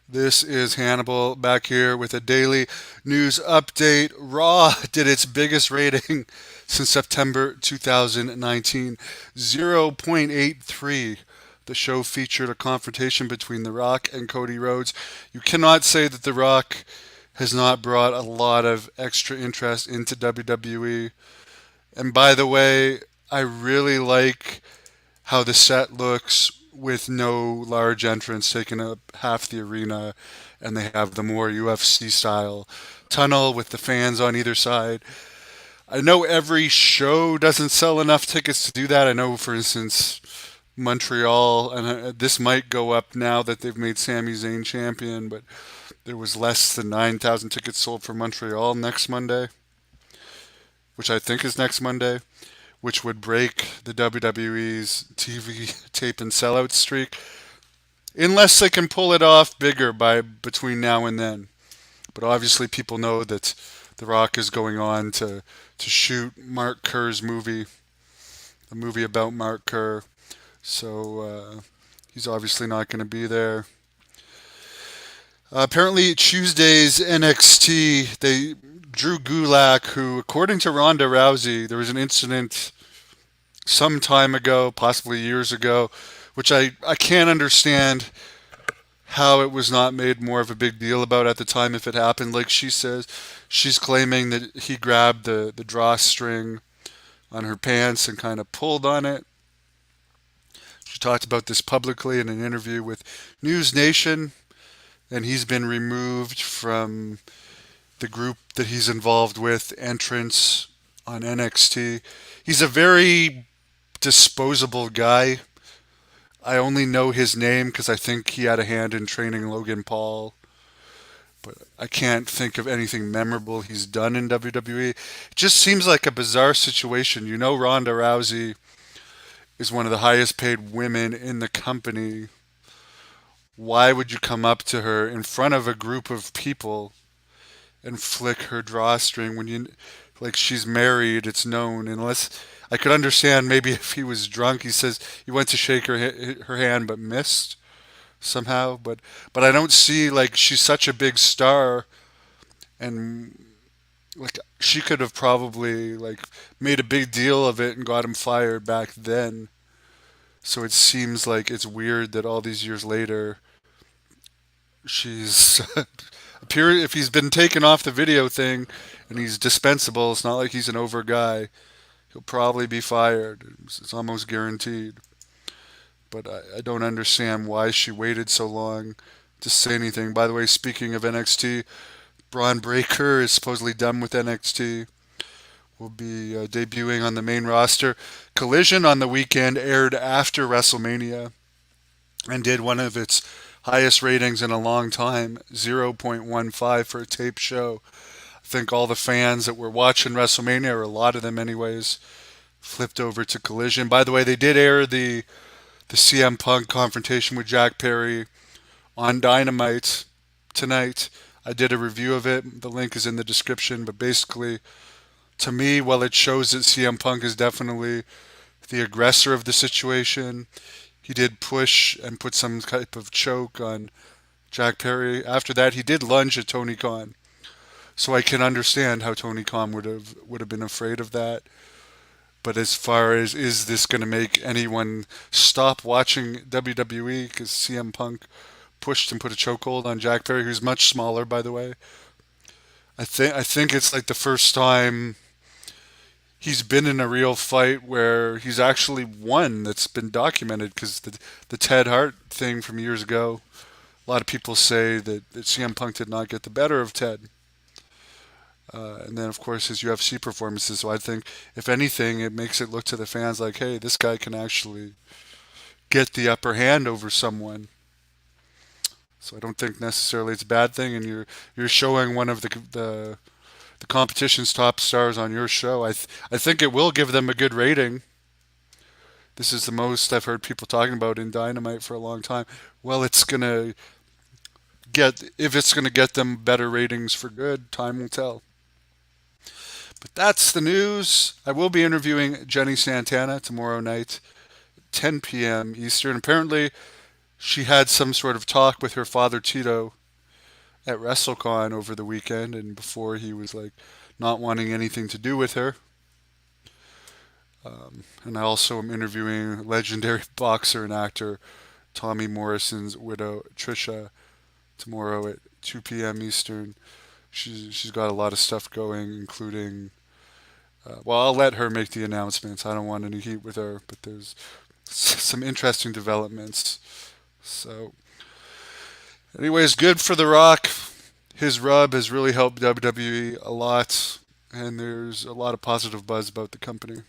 This is Hannibal back here with a daily news update. Raw did its biggest rating since September 2019, 0.83. The show featured a confrontation between The Rock and Cody Rhodes. You cannot say that The Rock has not brought a lot of extra interest into WWE. And by the way, I really like how the set looks with no large entrance taking up half the arena, and they have the more UFC style tunnel with the fans on either side. I know every show doesn't sell enough tickets to do that. I know, for instance, Montreal, and this might go up now that they've made Sami Zayn champion, but there was less than 9,000 tickets sold for Montreal next Monday, which I think is next Monday, which would break the WWE's TV tape and sellout streak, unless they can pull it off bigger by between now and then. But obviously, people know that The Rock is going on to shoot Mark Kerr's movie, a movie about Mark Kerr. So he's obviously not going to be there. Apparently, Tuesday's NXT, they Drew Gulak, who, according to Ronda Rousey, there was an incident some time ago, possibly years ago, which I can't understand how it was not made more of a big deal about at the time if it happened. Like she says, she's claiming that he grabbed the drawstring on her pants and kind of pulled on it. She talked about this publicly in an interview with News Nation, and he's been removed from the group that he's involved with, Entrance on NXT. He's a very disposable guy. I only know his name because I think he had a hand in training Logan Paul, but I can't think of anything memorable he's done in WWE. It just seems like a bizarre situation. You know, Ronda Rousey is one of the highest paid women in the company. Why would you come up to her in front of a group of people and flick her drawstring when you like she's married? It's known. Unless I could understand maybe if he was drunk. He says he went to shake her hand but missed somehow. But I don't see, like, she's such a big star, and like she could have probably like made a big deal of it and got him fired back then. So it seems like it's weird that all these years later she's appear if he's been taken off the video thing and he's dispensable. It's not like he's an over guy. He'll probably be fired. It's almost guaranteed. But I don't understand why she waited so long to say anything. By the way, speaking of NXT, Braun Breaker is supposedly done with NXT. Will be debuting on the main roster. Collision on the weekend aired after WrestleMania and did one of its highest ratings in a long time, 0.15 for a tape show. I think all the fans that were watching WrestleMania, or a lot of them anyways, flipped over to Collision. By the way, they did air the CM Punk confrontation with Jack Perry on Dynamite tonight. I did a review of it. The link is in the description. But basically, to me, while it shows that CM Punk is definitely the aggressor of the situation, he did push and put some type of choke on Jack Perry. After that, he did lunge at Tony Khan. So I can understand how Tony Khan would have been afraid of that. But as far as is this going to make anyone stop watching WWE because CM Punk pushed and put a chokehold on Jack Perry, who's much smaller, by the way. I think it's like the first time he's been in a real fight where he's actually won that's been documented, because the Ted Hart thing from years ago, a lot of people say that CM Punk did not get the better of Ted. And then, of course, his UFC performances. So I think, if anything, it makes it look to the fans like, hey, this guy can actually get the upper hand over someone. So I don't think necessarily it's a bad thing, and you're showing one of the competition's top stars on your show. I think it will give them a good rating. This is the most I've heard people talking about in Dynamite for a long time. Well, it's gonna get if it's gonna get them better ratings for good. Time will tell. But that's the news. I will be interviewing Jenny Santana tomorrow night, 10 p.m. Eastern. Apparently, she had some sort of talk with her father Tito at WrestleCon over the weekend, and before he was like not wanting anything to do with her. And I also am interviewing legendary boxer and actor Tommy Morrison's widow Trisha tomorrow at 2 p.m. Eastern. She's got a lot of stuff going, including. Well, I'll let her make the announcements. I don't want any heat with her, but there's some interesting developments. So, anyways, good for The Rock. His rub has really helped WWE a lot, and there's a lot of positive buzz about the company.